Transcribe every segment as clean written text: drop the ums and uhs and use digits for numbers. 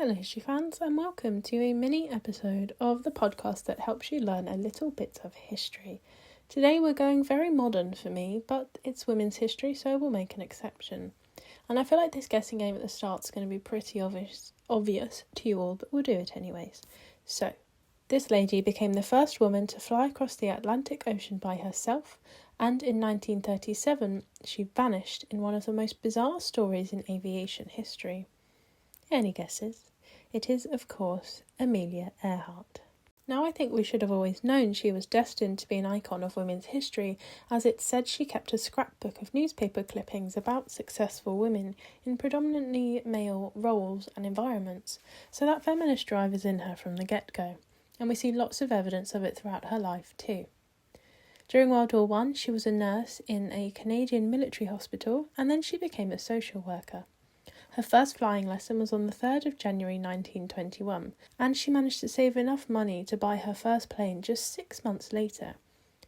Hello history fans, and welcome to a mini episode of the podcast that helps you learn a little bit of history. Today we're going very modern for me, but it's women's history, so we'll make an exception. And I feel like this guessing game at the start is going to be pretty obvious to you all, but we'll do it anyways. So, this lady became the first woman to fly across the Atlantic Ocean by herself, and in 1937 she vanished in one of the most bizarre stories in aviation history. Any guesses? It is, of course, Amelia Earhart. Now, I think we should have always known she was destined to be an icon of women's history, as it said she kept a scrapbook of newspaper clippings about successful women in predominantly male roles and environments, so that feminist drive is in her from the get-go, and we see lots of evidence of it throughout her life too. During World War I, she was a nurse in a Canadian military hospital, and then she became a social worker. Her first flying lesson was on the 3rd of January 1921, and she managed to save enough money to buy her first plane just 6 months later.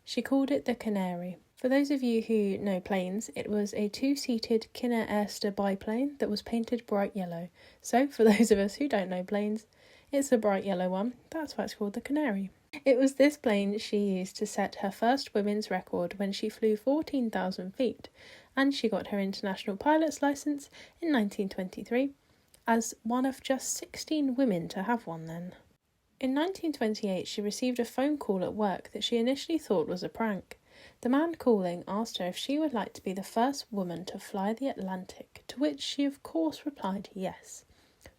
She called it the Canary. For those of you who know planes, it was a two-seated Kinner Airster biplane that was painted bright yellow. So, for those of us who don't know planes, it's a bright yellow one. That's why it's called the Canary. It was this plane she used to set her first women's record when she flew 14,000 feet, and she got her international pilot's licence in 1923, as one of just 16 women to have one then. In 1928, she received a phone call at work that she initially thought was a prank. The man calling asked her if she would like to be the first woman to fly the Atlantic, to which she of course replied yes.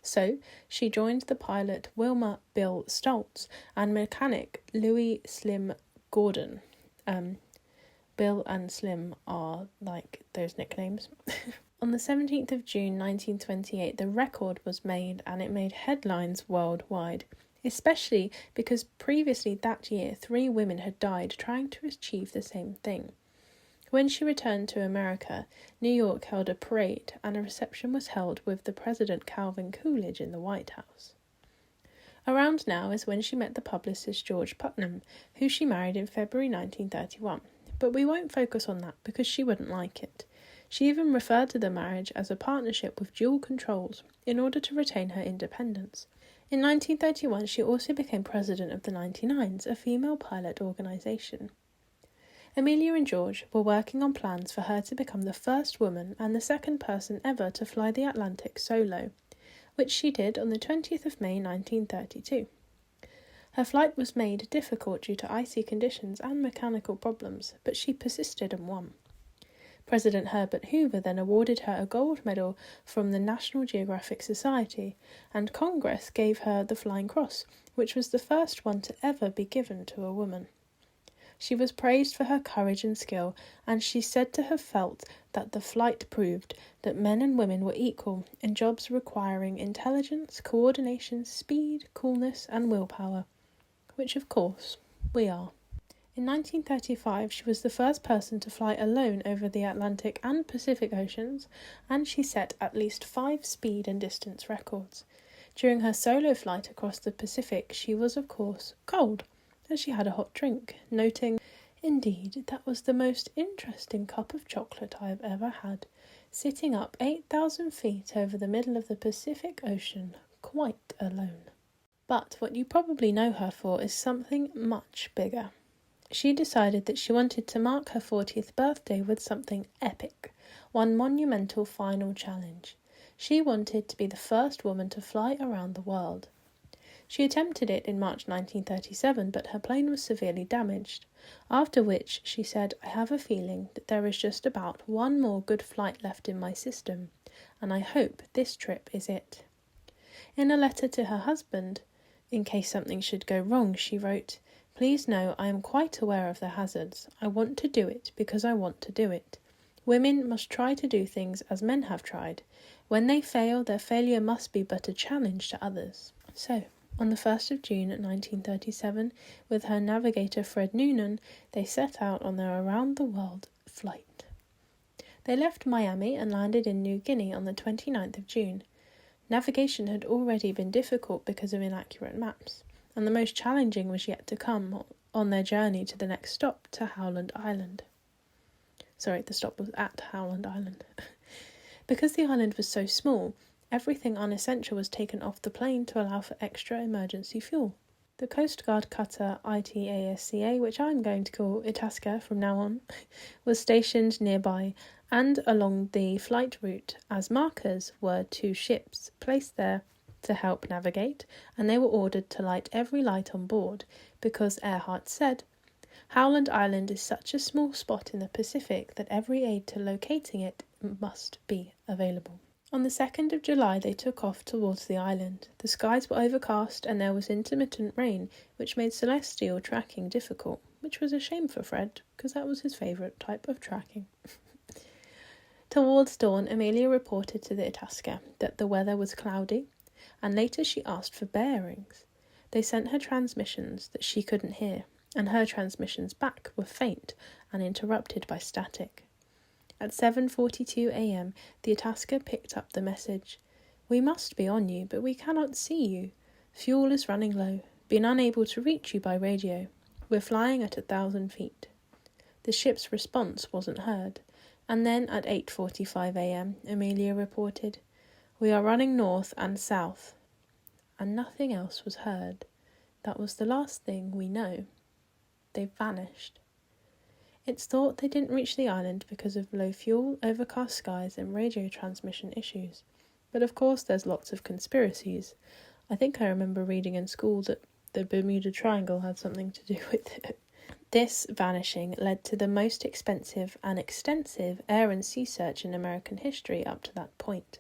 So, she joined the pilot Wilma Bill Stoltz and mechanic Louis Slim Gordon. Bill and Slim are like those nicknames. On the 17th of June 1928, the record was made, and it made headlines worldwide, especially because previously that year 3 women had died trying to achieve the same thing. When she returned to America, New York held a parade, and a reception was held with the President Calvin Coolidge in the White House. Around now is when she met the publicist George Putnam, who she married in February 1931. But we won't focus on that because she wouldn't like it. She even referred to the marriage as a partnership with dual controls in order to retain her independence. In 1931, she also became president of the 99s, a female pilot organisation. Amelia and George were working on plans for her to become the first woman and the second person ever to fly the Atlantic solo, which she did on the 20th of May 1932. Her flight was made difficult due to icy conditions and mechanical problems, but she persisted and won. President Herbert Hoover then awarded her a gold medal from the National Geographic Society, and Congress gave her the Flying Cross, which was the first one to ever be given to a woman. She was praised for her courage and skill, and she said to have felt that the flight proved that men and women were equal in jobs requiring intelligence, coordination, speed, coolness, and willpower, which of course we are. In 1935, she was the first person to fly alone over the Atlantic and Pacific Oceans, and she set at least 5 speed and distance records. During her solo flight across the Pacific, she was of course cold, and she had a hot drink, noting, "Indeed, that was the most interesting cup of chocolate I have ever had, sitting up 8,000 feet over the middle of the Pacific Ocean, quite alone." But what you probably know her for is something much bigger. She decided that she wanted to mark her 40th birthday with something epic, one monumental final challenge. She wanted to be the first woman to fly around the world. She attempted it in March 1937, but her plane was severely damaged, after which she said, "I have a feeling that there is just about one more good flight left in my system, and I hope this trip is it." In a letter to her husband, in case something should go wrong, she wrote, "Please know I am quite aware of the hazards. I want to do it because I want to do it. Women must try to do things as men have tried. When they fail, their failure must be but a challenge to others." So, on the 1st of June 1937, with her navigator Fred Noonan, they set out on their around-the-world flight. They left Miami and landed in New Guinea on the 29th of June. Navigation had already been difficult because of inaccurate maps, and the most challenging was yet to come on their journey to the next stop, to Howland Island. Sorry, the stop was at Howland Island. Because the island was so small, Everything unessential was taken off the plane to allow for extra emergency fuel. The Coast Guard cutter ITASCA, which I'm going to call Itasca from now on, was stationed nearby, and along the flight route as markers were 2 ships placed there to help navigate, and they were ordered to light every light on board because Earhart said, "Howland Island is such a small spot in the Pacific that every aid to locating it must be available." On the 2nd of July they took off towards the island. The skies were overcast and there was intermittent rain, which made celestial tracking difficult, which was a shame for Fred, because that was his favourite type of tracking. Towards dawn, Amelia reported to the Itasca that the weather was cloudy, and later she asked for bearings. They sent her transmissions that she couldn't hear, and her transmissions back were faint and interrupted by static. At 7:42 a.m, the Itasca picked up the message. "We must be on you, but we cannot see you. Fuel is running low. Been unable to reach you by radio. We're flying at 1,000 feet. The ship's response wasn't heard, and then at 8:45 a.m, Amelia reported, "We are running north and south," and nothing else was heard. That was the last thing we know. They vanished. It's thought they didn't reach the island because of low fuel, overcast skies and radio transmission issues. But of course there's lots of conspiracies. I think I remember reading in school that the Bermuda Triangle had something to do with it. This vanishing led to the most expensive and extensive air and sea search in American history up to that point.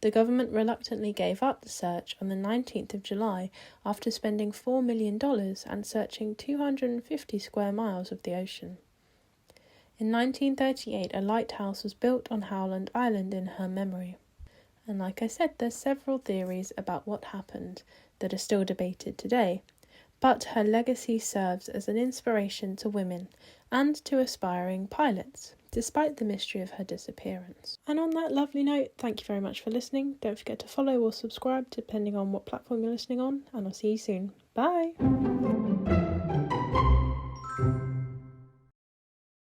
The government reluctantly gave up the search on the 19th of July after spending $4 million and searching 250 square miles of the ocean. In 1938, a lighthouse was built on Howland Island in her memory. And like I said, there's several theories about what happened that are still debated today, but her legacy serves as an inspiration to women and to aspiring pilots, despite the mystery of her disappearance. And on that lovely note, thank you very much for listening. Don't forget to follow or subscribe depending on what platform you're listening on, and I'll see you soon. Bye!